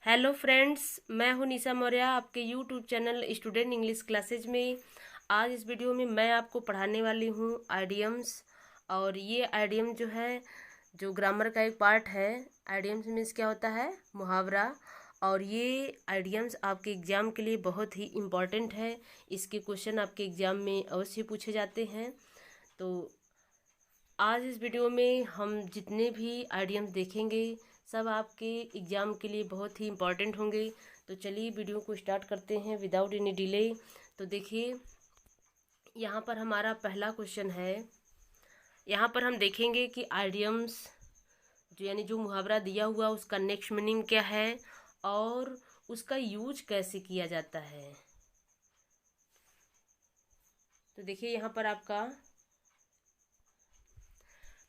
Hello friends, मैं हूं निशा मौर्य आपके YouTube channel student English classes में। आज इस वीडियो में मैं आपको पढ़ाने वाली हूं आइडियम्स। और ये आइडियम जो है जो ग्रामर का एक पार्ट है। आइडियम्स मीन्स क्या होता है? मुहावरा। और ये आइडियम्स आपके एग्ज़ाम के लिए बहुत ही इम्पॉर्टेंट है। इसके क्वेश्चन आपके एग्ज़ाम में अवश्य पूछे जाते हैं। तो आज इस वीडियो में हम जितने भी आइडियम्स देखेंगे सब आपके एग्ज़ाम के लिए बहुत ही इम्पॉर्टेंट होंगे। तो चलिए वीडियो को स्टार्ट करते हैं विदाउट एनी डिले। तो देखिए, यहाँ पर हमारा पहला क्वेश्चन है। यहाँ पर हम देखेंगे कि आइडियम्स जो यानी जो मुहावरा दिया हुआ उसका नेक्स्ट मीनिंग क्या है और उसका यूज कैसे किया जाता है। तो देखिए, यहाँ पर आपका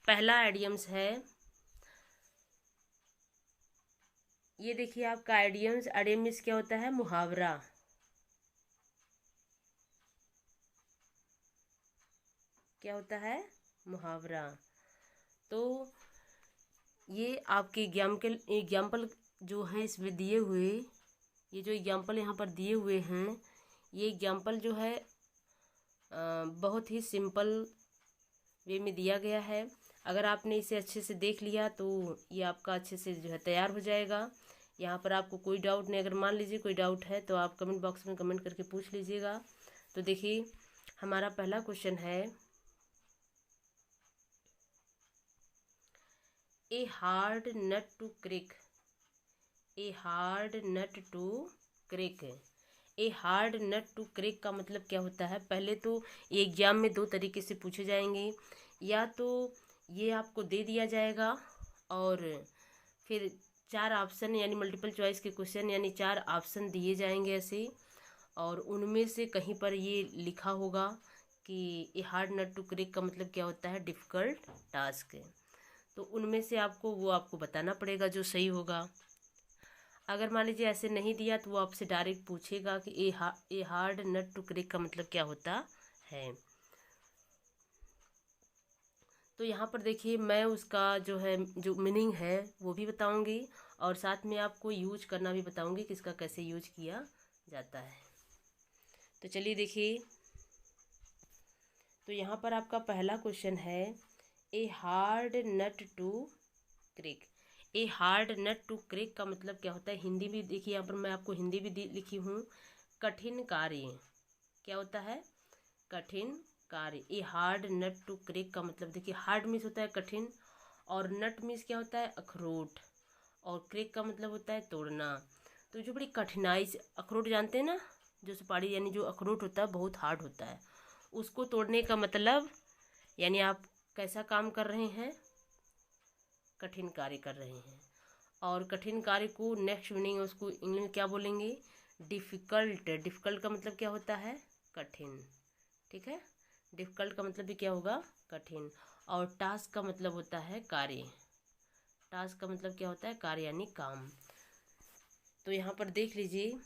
पहला आइडियम्स है। ये देखिए आपका आइडियम्स। आइडियम्स क्या होता है? मुहावरा। क्या होता है? मुहावरा। तो ये आपके एग्जाम्पल जो है इसमें दिए हुए, ये जो एग्जाम्पल यहाँ पर दिए हुए हैं, ये एग्जाम्पल जो है बहुत ही सिंपल वे में दिया गया है। अगर आपने इसे अच्छे से देख लिया तो ये आपका अच्छे से जो है तैयार हो जाएगा। यहाँ पर आपको कोई डाउट नहीं, अगर मान लीजिए कोई डाउट है तो आप कमेंट बॉक्स में कमेंट करके पूछ लीजिएगा। तो देखिए, हमारा पहला क्वेश्चन है, a hard nut to crack. A hard nut to crack. A hard nut to crack का मतलब क्या होता है? पहले तो ये एग्जाम में दो तरीके से पूछे जाएंगे। या तो ये आपको दे दिया जाएगा और फिर चार ऑप्शन यानी मल्टीपल चॉइस के क्वेश्चन यानी चार ऑप्शन दिए जाएंगे ऐसे, और उनमें से कहीं पर ये लिखा होगा कि ए हार्ड नट टू क्रिक का मतलब क्या होता है? Difficult task. तो उनमें से आपको बताना पड़ेगा जो सही होगा। अगर मान लीजिए ऐसे नहीं दिया तो वो आपसे डायरेक्ट पूछेगा कि ए हार्ड नट टू क्रिक का मतलब क्या होता है। तो यहाँ पर देखिए, मैं उसका जो है जो मीनिंग है वो भी बताऊंगी और साथ में आपको यूज करना भी बताऊंगी कि इसका कैसे यूज किया जाता है। तो चलिए देखिए, तो यहाँ पर आपका पहला क्वेश्चन है, a hard nut to crack. A hard nut to crack का मतलब क्या होता है? हिंदी भी देखिए, यहाँ पर मैं आपको हिंदी भी लिखी हूँ, कठिन कार्य। क्या होता है? कठिन कार्य। ए हार्ड नट टू क्रिक का मतलब देखिए, हार्ड मीन्स होता है कठिन, और नट मीन्स क्या होता है? अखरोट, और क्रिक का मतलब होता है तोड़ना। तो जो बड़ी कठिनाई से अखरोट जानते हैं ना, जो सुपारी यानी जो अखरोट होता है बहुत हार्ड होता है, उसको तोड़ने का मतलब यानी आप कैसा काम कर रहे हैं? कठिन कार्य कर रहे हैं। और कठिन कार्य को नेक्स्ट मीनिंग उसको इंग्लिश में क्या बोलेंगे? डिफ़िकल्ट। डिफ़िकल्ट का मतलब क्या होता है? कठिन। ठीक है, डिफ़िकल्ट का मतलब भी क्या होगा? कठिन। और टास्क का मतलब होता है कार्य। टास्क का मतलब क्या होता है? कार्य यानी काम। तो यहाँ पर देख लीजिए,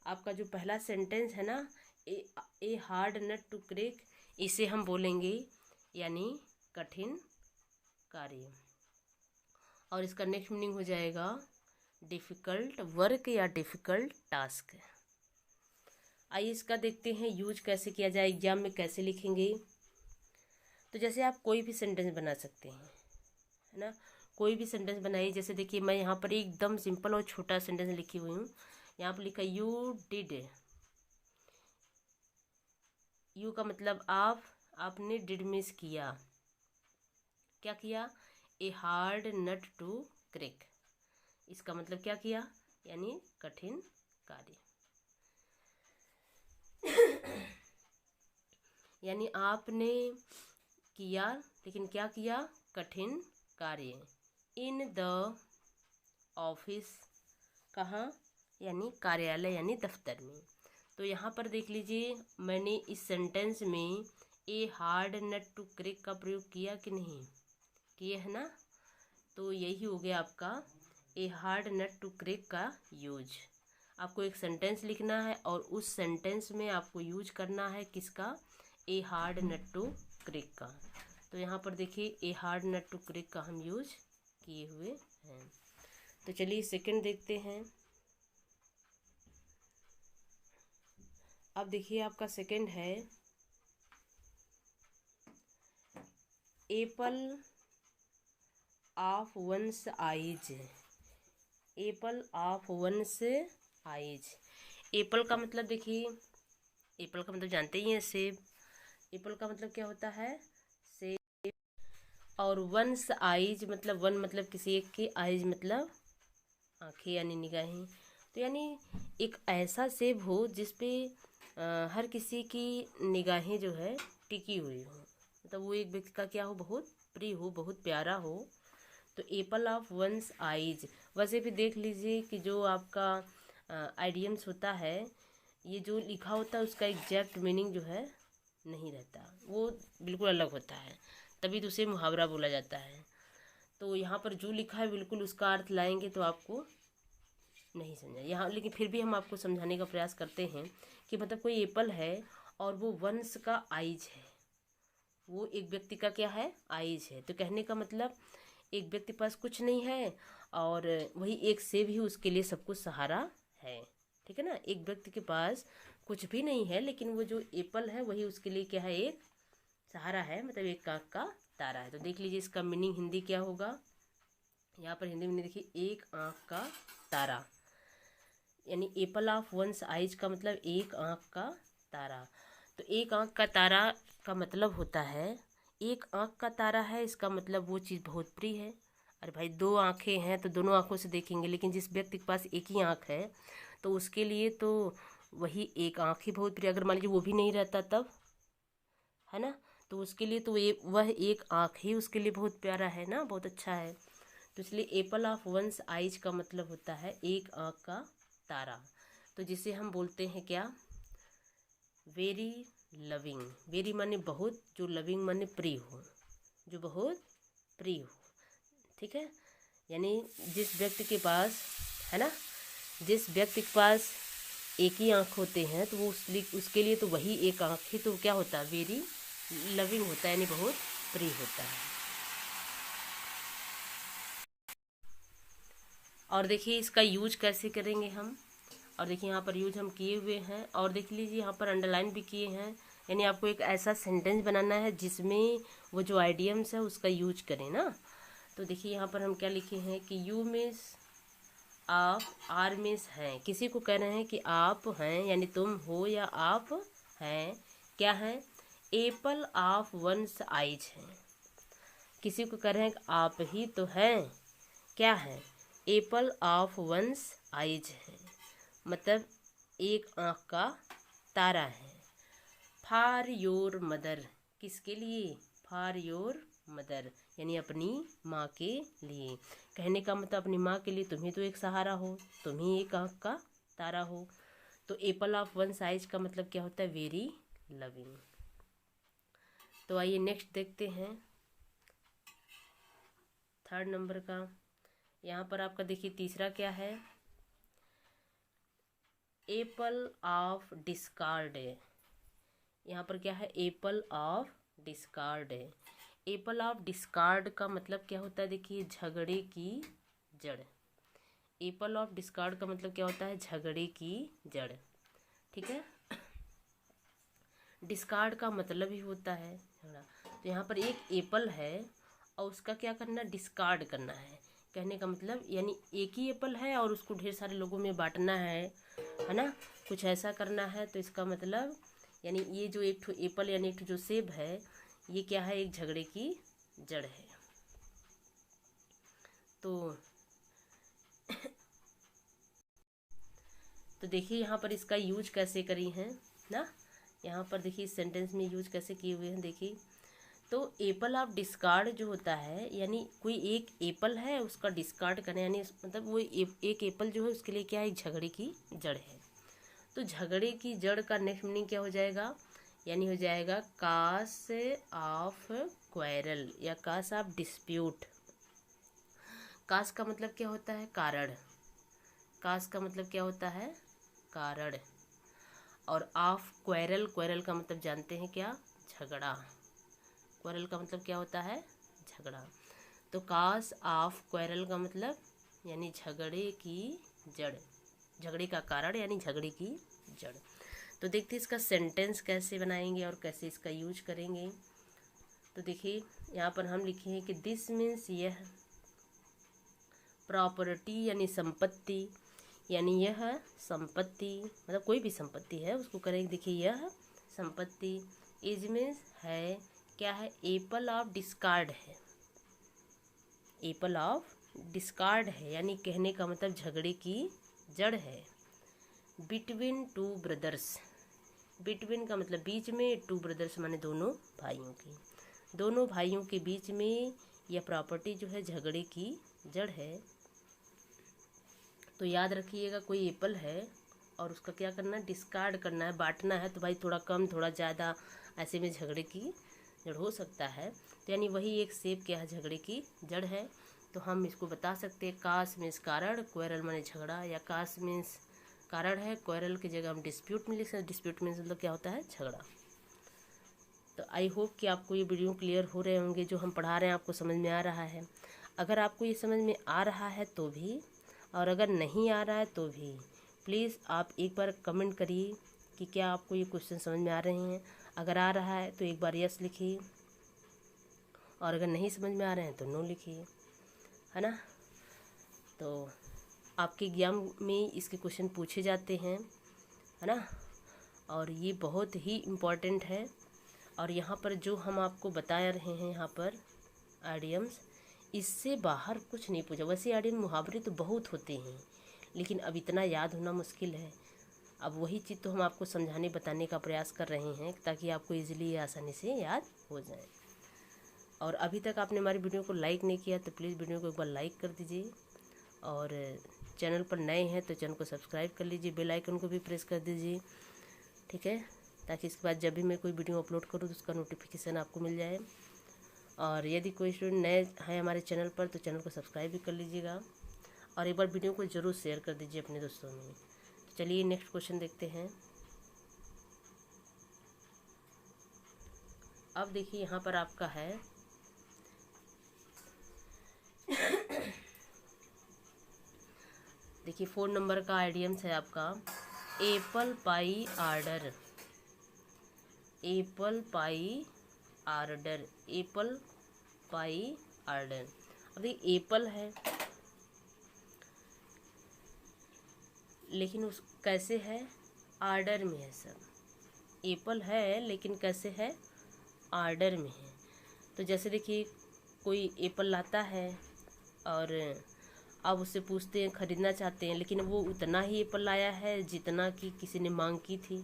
आपका जो पहला सेंटेंस है ना, a hard nut to crack, इसे हम बोलेंगे यानी कठिन कार्य। और इसका नेक्स्ट मीनिंग हो जाएगा डिफ़िकल्ट वर्क या डिफ़िकल्ट टास्क। आइए इसका देखते हैं यूज कैसे किया जाए, एग्जाम में कैसे लिखेंगे। तो जैसे आप कोई भी सेंटेंस बना सकते हैं, है ना। कोई भी सेंटेंस बनाइए। जैसे देखिए, मैं यहाँ पर एकदम सिंपल और छोटा सेंटेंस लिखी हुई हूँ। यहाँ पर लिखा यू डिड। यू का मतलब आपने, डिड मीन्स किया। क्या किया? A hard nut to crack. इसका मतलब क्या किया? यानी कठिन कार्य। यानी आपने किया, लेकिन क्या किया? कठिन कार्य। In the office. कहाँ? यानी कार्यालय यानी दफ्तर में। तो यहाँ पर देख लीजिए, मैंने इस सेंटेंस में a hard nut to crack का प्रयोग किया कि नहीं? किए है ना। तो यही हो गया आपका a hard nut to crack का यूज। आपको एक सेंटेंस लिखना है और उस सेंटेंस में आपको यूज करना है किसका? A hard nut to crack का। तो यहाँ पर देखिए, a hard nut to crack का हम यूज किए हुए हैं। तो चलिए सेकंड देखते हैं। अब देखिए आपका सेकंड है Apple of once eyes. Apple of once eyes. Apple का मतलब देखिए, एप्पल का मतलब जानते ही हैं सेब। एप्पल का मतलब क्या होता है, सेब। और वंस आइज मतलब वन मतलब किसी एक की, आइज मतलब आँखें यानी निगाहें। तो यानी एक ऐसा सेब हो जिसपे हर किसी की निगाहें जो है टिकी हुई हो, मतलब वो एक व्यक्ति का क्या हो, बहुत प्रिय हो, बहुत प्यारा हो। तो एप्पल ऑफ वंस आइज। वैसे भी देख लीजिए कि जो आपका आइडियम्स होता है, ये जो लिखा होता है उसका एग्जैक्ट मीनिंग जो है नहीं रहता, वो बिल्कुल अलग होता है, तभी तो उसे मुहावरा बोला जाता है। तो यहाँ पर जो लिखा है बिल्कुल उसका अर्थ लाएंगे तो आपको नहीं समझा यहाँ, लेकिन फिर भी हम आपको समझाने का प्रयास करते हैं कि मतलब कोई एप्पल है और वो वंश का आइज है, वो एक व्यक्ति का क्या है, आइज है। तो कहने का मतलब एक व्यक्ति पास कुछ नहीं है और वही एक सेब ही उसके लिए सब कुछ सहारा है। ठीक है ना, एक व्यक्ति के पास कुछ भी नहीं है लेकिन वो जो एप्पल है वही उसके लिए क्या है, एक सहारा है, मतलब एक आँख का तारा है। तो देख लीजिए इसका मीनिंग हिंदी क्या होगा। यहाँ पर हिंदी में देखिए, एक आँख का तारा, यानी एप्पल ऑफ वंस आइज का मतलब एक आँख का तारा। तो एक आँख का तारा का मतलब होता है, एक आँख का तारा है, इसका मतलब वो चीज़ बहुत प्रिय है। अरे भाई, दो आँखें हैं तो दोनों आँखों से देखेंगे, लेकिन जिस व्यक्ति के पास एक ही आँख है तो उसके लिए तो वही एक आँख ही बहुत प्रिय। अगर मान लीजिए वो भी नहीं रहता तब, है ना, तो उसके लिए तो वह एक आँख ही उसके लिए बहुत प्यारा है ना, बहुत अच्छा है। तो इसलिए एप्पल ऑफ वंस आइज का मतलब होता है एक आँख का तारा। तो जिसे हम बोलते हैं क्या, वेरी लविंग। वेरी माने बहुत, जो लविंग माने प्रिय हो, जो बहुत प्रिय हो। ठीक है, यानी जिस व्यक्ति के पास, है ना, जिस व्यक्ति के पास एक ही आँख होते हैं तो वो उसके लिए तो वही एक आँख ही तो क्या होता है, वेरी लविंग होता है, यानी बहुत प्रिय होता है। और देखिए इसका यूज कैसे करेंगे हम, और देखिए यहाँ पर यूज हम किए हुए हैं, और देख लीजिए यहाँ पर अंडरलाइन भी किए हैं। यानी आपको एक ऐसा सेंटेंस बनाना है जिसमें वो जो आइडियम्स है उसका यूज करें ना। तो देखिए यहाँ पर हम क्या लिखे हैं कि यू मीन्स आप, आर मीन्स हैं, किसी को कह रहे हैं कि आप हैं, यानी तुम हो या आप हैं, क्या हैं, एप्पल ऑफ वंस आइज हैं। किसी को कह रहे हैं कि आप ही तो हैं, क्या है, एप्पल ऑफ वंस आइज है, मतलब एक आँख का तारा है। फॉर योर मदर, किसके लिए, फॉर योर मदर, यानी अपनी माँ के लिए। कहने का मतलब अपनी माँ के लिए तुम ही तो एक सहारा हो, तुम ही एक आँख का तारा हो। तो एप्पल ऑफ वन साइज का मतलब क्या होता है, वेरी लविंग। तो आइए नेक्स्ट देखते हैं थर्ड नंबर का। यहाँ पर आपका देखिए तीसरा क्या है, एप्पल ऑफ डिस्कार्ड। यहाँ पर क्या है, एप्पल ऑफ डिस्कार्ड है। एप्पल ऑफ डिस्कार्ड का मतलब क्या होता है, देखिए झगड़े की जड़। एप्पल ऑफ डिस्कार्ड का मतलब क्या होता है, झगड़े की जड़। ठीक है, डिस्कार्ड का मतलब ही होता है झगड़ा। तो यहाँ पर एक एप्पल है और उसका क्या करना, डिस्कार्ड करना है। कहने का मतलब यानी एक ही एप्पल है और उसको ढेर सारे लोगों में बांटना है ना, कुछ ऐसा करना है। तो इसका मतलब यानी ये जो एक ठो एप्पल यानी एक ठो जो सेब है, ये क्या है, एक झगड़े की जड़ है। तो देखिए यहाँ पर इसका यूज कैसे करी हैं ना, यहाँ पर देखिए इस सेंटेंस में यूज कैसे किए हुए हैं। देखिए तो एप्पल ऑफ डिस्कार्ड जो होता है, यानी कोई एक एप्पल है उसका डिस्कार्ड करना, यानी मतलब वो एक एप्पल जो है उसके लिए क्या है, एक झगड़े की जड़ है। तो झगड़े की जड़ का नेक्स्ट मीनिंग क्या हो जाएगा, यानी हो जाएगा कास ऑफ क्वेरल या कास ऑफ डिस्प्यूट। कास का मतलब क्या होता है, कारण। कास का मतलब क्या होता है, कारण। और ऑफ क्वेरल, क्वेरल का मतलब जानते हैं क्या, झगड़ा। क्वेरल का मतलब क्या होता है, झगड़ा। तो कास ऑफ क्वेरल का मतलब यानी झगड़े की जड़, झगड़े का कारण यानी झगड़े की जड़। तो देखते हैं इसका सेंटेंस कैसे बनाएंगे और कैसे इसका यूज करेंगे। तो देखिए यहाँ पर हम लिखे हैं कि दिस मीन्स यह, प्रॉपर्टी यानी संपत्ति, यानी यह संपत्ति मतलब कोई भी संपत्ति है उसको करेंगे। देखिए यह संपत्ति, इज मीन्स है, क्या है, एप्पल ऑफ डिस्कार्ड है, एप्पल ऑफ डिस्कार्ड है, यानी कहने का मतलब झगड़े की जड़ है। बिटवीन टू ब्रदर्स, बिटवीन का मतलब बीच में, टू ब्रदर्स माने दोनों भाइयों की, दोनों भाइयों के बीच में यह प्रॉपर्टी जो है झगड़े की जड़ है। तो याद रखिएगा कोई एप्पल है और उसका क्या करना है, डिस्कार्ड करना है, बांटना है, तो भाई थोड़ा कम थोड़ा ज़्यादा ऐसे में झगड़े की जड़ हो सकता है। तो यानी वही एक सेब क्या है, झगड़े की जड़ है। तो हम इसको बता सकते हैं कास मीन्स कारण, क्वेरल माने झगड़ा, या कास मीन्स कारण है, क्वेरल की जगह हम डिस्प्यूट में लिख सकते, डिस्प्यूट मीन्स मतलब क्या होता है, झगड़ा। तो आई होप कि आपको ये वीडियो क्लियर हो रहे होंगे, जो हम पढ़ा रहे हैं आपको समझ में आ रहा है। अगर आपको ये समझ में आ रहा है तो भी, और अगर नहीं आ रहा है तो भी, प्लीज़ आप एक बार कमेंट करिए कि क्या आपको ये क्वेश्चन समझ में आ रहे हैं। अगर आ रहा है तो एक बार यस लिखिए, और अगर नहीं समझ में आ रहे हैं तो नो लिखिए, है ना। तो आपके एग्जाम में इसके क्वेश्चन पूछे जाते हैं, है ना, और ये बहुत ही इम्पॉर्टेंट है। और यहाँ पर जो हम आपको बता रहे हैं यहाँ पर आइडियम्स, इससे बाहर कुछ नहीं पूछा। वैसे आइडियम मुहावरे तो बहुत होते हैं, लेकिन अब इतना याद होना मुश्किल है। अब वही चीज़ तो हम आपको समझाने बताने का प्रयास कर रहे हैं ताकि आपको इजीली आसानी से याद हो जाए। और अभी तक आपने हमारी वीडियो को लाइक नहीं किया तो प्लीज़ वीडियो को एक बार लाइक कर दीजिए, और चैनल पर नए हैं तो चैनल को सब्सक्राइब कर लीजिए, बेल आइकन को भी प्रेस कर दीजिए, ठीक है, ताकि इसके बाद जब भी मैं कोई वीडियो अपलोड करूँ तो उसका नोटिफिकेशन आपको मिल जाए। और यदि कोई स्टूडेंट नए हैं हमारे चैनल पर तो चैनल को सब्सक्राइब भी कर लीजिएगा, और एक बार वीडियो को ज़रूर शेयर कर दीजिए अपने दोस्तों में। तो चलिए नेक्स्ट क्वेश्चन देखते हैं। अब देखिए यहाँ पर आपका है देखिए 4 नंबर का आइडियम्स है आपका, apple pie order, apple pie order, apple pie order. अब देखिए एप्पल है, लेकिन उस कैसे है, आर्डर में है सब। एप्पल है लेकिन कैसे है, आर्डर में है। तो जैसे देखिए कोई एप्पल लाता है और अब उससे पूछते हैं, ख़रीदना चाहते हैं, लेकिन वो उतना ही एप्पल लाया है जितना कि किसी ने मांग की थी।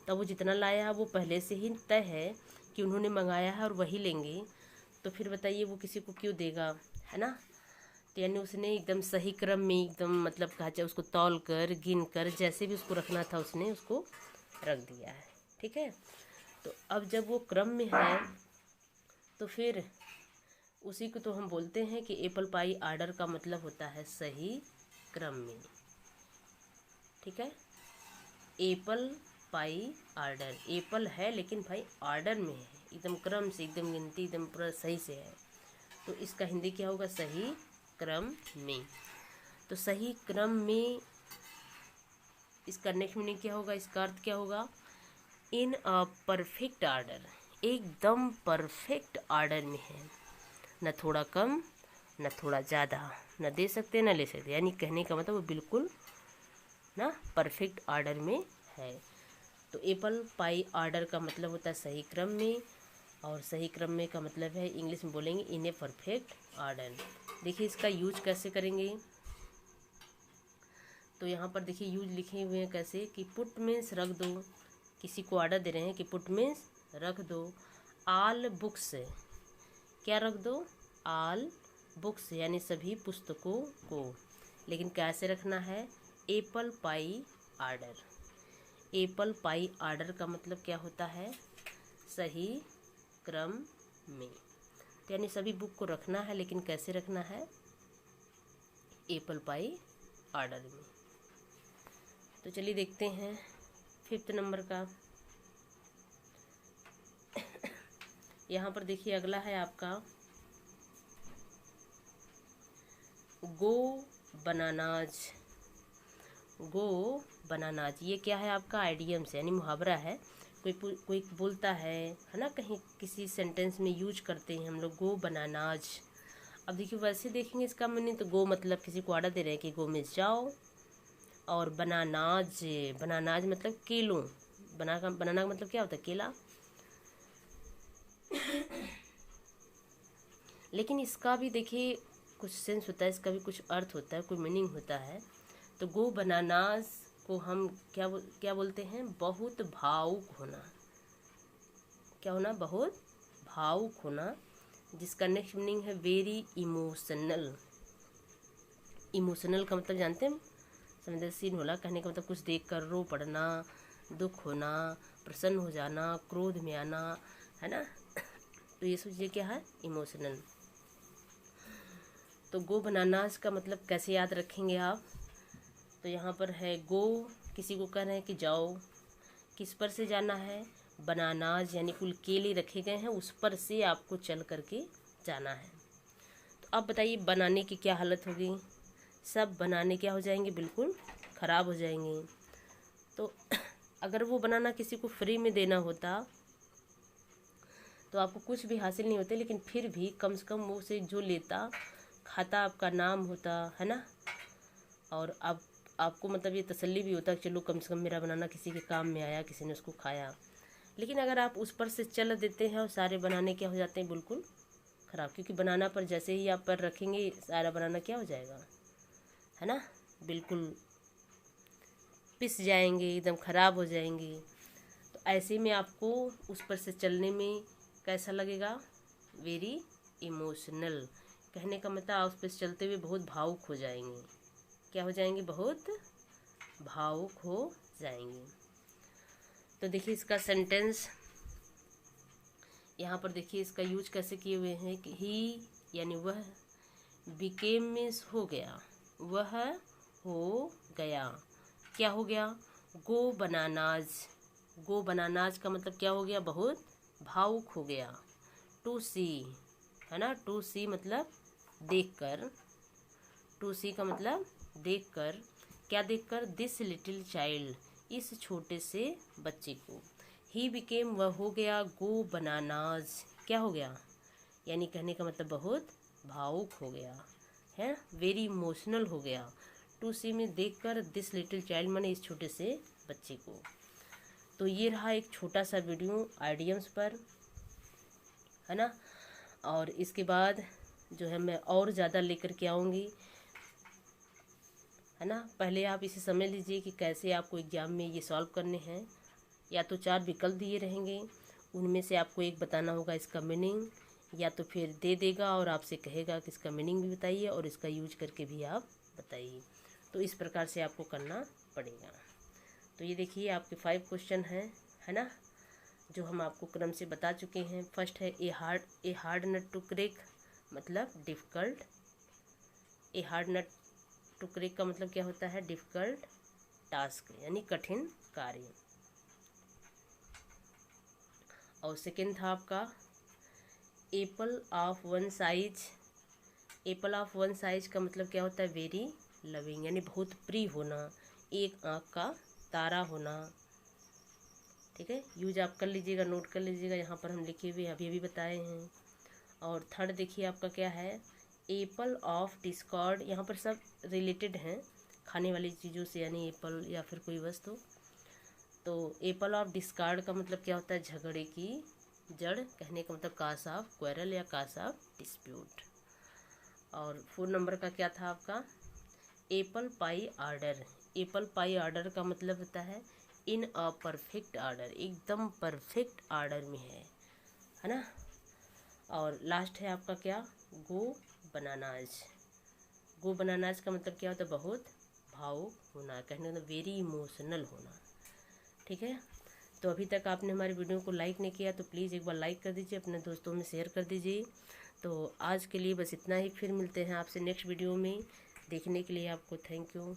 तब वो जितना लाया है वो पहले से ही तय है कि उन्होंने मंगाया है और वही लेंगे। तो फिर बताइए वो किसी को क्यों देगा, है ना। तो यानी उसने एकदम सही क्रम में, एकदम मतलब कहा जाए उसको तौल कर गिन कर जैसे भी उसको रखना था उसने उसको रख दिया है, ठीक है। तो अब जब वो क्रम में है तो फिर उसी को तो हम बोलते हैं कि एप्पल पाई आर्डर का मतलब होता है सही क्रम में, ठीक है। एप्पल पाई आर्डर, एप्पल है लेकिन भाई आर्डर में है, एकदम क्रम से, एकदम गिनती एकदम पूरा सही से है। तो इसका हिंदी क्या होगा, सही क्रम में। तो सही क्रम में इसका नेक्स्ट मीनिंग क्या होगा, इसका अर्थ क्या होगा, इन अ परफेक्ट आर्डर, एकदम परफेक्ट आर्डर में है, न थोड़ा कम न थोड़ा ज़्यादा, न दे सकते न ले सकते। यानी कहने का मतलब वो बिल्कुल ना परफेक्ट आर्डर में है। तो एप्पल पाई आर्डर का मतलब होता है सही क्रम में, और सही क्रम में का मतलब है इंग्लिश में बोलेंगे इन ए परफेक्ट आर्डर। देखिए इसका यूज कैसे करेंगे, तो यहाँ पर देखिए यूज लिखे हुए हैं कैसे, कि पुट मीन्स रख दो, किसी को ऑर्डर दे रहे हैं कि पुट मीन्स रख दो, आल बुक्स क्या रख दो, आल बुक्स यानी सभी पुस्तकों को, लेकिन कैसे रखना है, apple pie order. Apple pie order का मतलब क्या होता है, सही क्रम में। तो यानी सभी बुक को रखना है, लेकिन कैसे रखना है, एप्पल पाई आर्डर में। तो चलिए देखते हैं 5th नंबर का। यहाँ पर देखिए अगला है आपका गो बनानाज, गो बनानाज, ये क्या है आपका आइडियम से यानी मुहावरा है। कोई बोलता है ना, कहीं किसी सेंटेंस में यूज करते हैं हम लोग गो बनानाज। अब देखिए वैसे देखेंगे इसका मीनिंग, तो गो मतलब किसी को ऑर्डर दे रहे हैं कि गो में जाओ, और बनानाज, बनानाज मतलब केलों, बनाना का मतलब क्या होता है, केला। लेकिन इसका भी देखिए कुछ सेंस होता है, इसका भी कुछ अर्थ होता है, कोई मीनिंग होता है। तो गो बनानास को हम क्या बोलते हैं, बहुत भावुक होना। क्या होना, बहुत भावुक होना, जिसका नेक्स्ट मीनिंग है वेरी इमोशनल। इमोशनल का मतलब जानते हैं, संवेदनशील होना, कहने का मतलब कुछ देख कर रो पड़ना, दुख होना, प्रसन्न हो जाना, क्रोध में आना, है ना। तो ये सोचिए क्या है, इमोशनल। तो गो बनानास का मतलब कैसे याद रखेंगे आप, तो यहाँ पर है गो, किसी को कह रहे हैं कि जाओ, किस पर से जाना है, बनानाज यानी कुल केले रखे गए हैं उस पर से आपको चल करके जाना है। तो अब बताइए बनाने की क्या हालत होगी, सब बनाने क्या हो जाएंगे, बिल्कुल ख़राब हो जाएंगे। तो अगर वो बनाना किसी को फ्री में देना होता तो आपको कुछ भी हासिल नहीं होते, लेकिन फिर भी कम से कम वो से जो लेता खाता आपका नाम होता है ना, और आपको मतलब ये तसल्ली भी होता कि चलो कम से कम मेरा बनाना किसी के काम में आया, किसी ने उसको खाया। लेकिन अगर आप उस पर से चल देते हैं और सारे बनाने क्या हो जाते हैं, बिल्कुल ख़राब, क्योंकि बनाना पर जैसे ही आप पर रखेंगे सारा बनाना क्या हो जाएगा, है ना, बिल्कुल पिस जाएंगे, एकदम ख़राब हो जाएंगे। तो ऐसे में आपको उस पर से चलने में कैसा लगेगा, वेरी इमोशनल। कहने का मतलब आप उस पर चलते हुए बहुत भावुक हो जाएंगे। क्या हो जाएंगे, बहुत भावुक हो जाएंगे। तो देखिए इसका सेंटेंस यहाँ पर देखिए इसका यूज कैसे किए हुए हैं कि ही यानी वह, बिकेम मीन्स हो गया, वह हो गया, क्या हो गया, गो बनानाज, गो बनानाज का मतलब क्या हो गया, बहुत भावुक हो गया। टू सी है ना, टू सी मतलब देखकर, टू सी का मतलब देखकर, क्या देखकर, दिस लिटिल चाइल्ड, इस छोटे से बच्चे को। ही बिकेम वह हो गया, गो बनानाज क्या हो गया, यानी कहने का मतलब बहुत भावुक हो गया है, वेरी इमोशनल हो गया। टू सी में देखकर, दिस लिटिल चाइल्ड माने इस छोटे से बच्चे को। तो ये रहा एक छोटा सा वीडियो आइडियम्स पर, है ना। और इसके बाद जो है मैं और ज़्यादा लेकर के आऊँगी, है ना। पहले आप इसे समझ लीजिए कि कैसे आपको एग्ज़ाम में ये सॉल्व करने हैं। या तो 4 विकल्प दिए रहेंगे, उनमें से आपको एक बताना होगा इसका मीनिंग, या तो फिर दे देगा और आपसे कहेगा कि इसका मीनिंग भी बताइए और इसका यूज करके भी आप बताइए। तो इस प्रकार से आपको करना पड़ेगा। तो ये देखिए आपके 5 क्वेश्चन हैं, है ना, जो हम आपको क्रम से बता चुके हैं। फर्स्ट है a hard nut to crack, मतलब difficult. A hard nut to crack का मतलब क्या होता है, डिफ़िकल्ट टास्क यानी कठिन कार्य। और सेकेंड था आपका Apple of one size, Apple of one size का मतलब क्या होता है, वेरी लविंग यानी बहुत प्रिय होना, एक आँख का तारा होना। ठीक है, यूज आप कर लीजिएगा, नोट कर लीजिएगा, यहाँ पर हम लिखे हुए अभी अभी बताए हैं। और थर्ड देखिए आपका क्या है, एप्पल ऑफ डिस्कॉर्ड, यहाँ पर सब रिलेटेड हैं खाने वाली चीज़ों से, यानी एप्पल या फिर कोई वस्तु। तो एप्पल ऑफ डिस्कार्ड का मतलब क्या होता है, झगड़े की जड़, कहने का मतलब काज ऑफ क्वेरल या काज ऑफ डिस्प्यूट। और 4 नंबर का क्या था आपका, apple pie order, apple pie order का मतलब होता है इन अ परफेक्ट ऑर्डर, एकदम परफेक्ट ऑर्डर में है ना। और लास्ट है आपका क्या, गो बनानाज, गो बनानाज का मतलब क्या होता है, बहुत भावुक होना, कहने का मतलब वेरी इमोशनल होना। ठीक है, तो अभी तक आपने हमारी वीडियो को लाइक नहीं किया तो प्लीज़ एक बार लाइक कर दीजिए, अपने दोस्तों में शेयर कर दीजिए। तो आज के लिए बस इतना ही, फिर मिलते हैं आपसे नेक्स्ट वीडियो में। देखने के लिए आपको थैंक यू।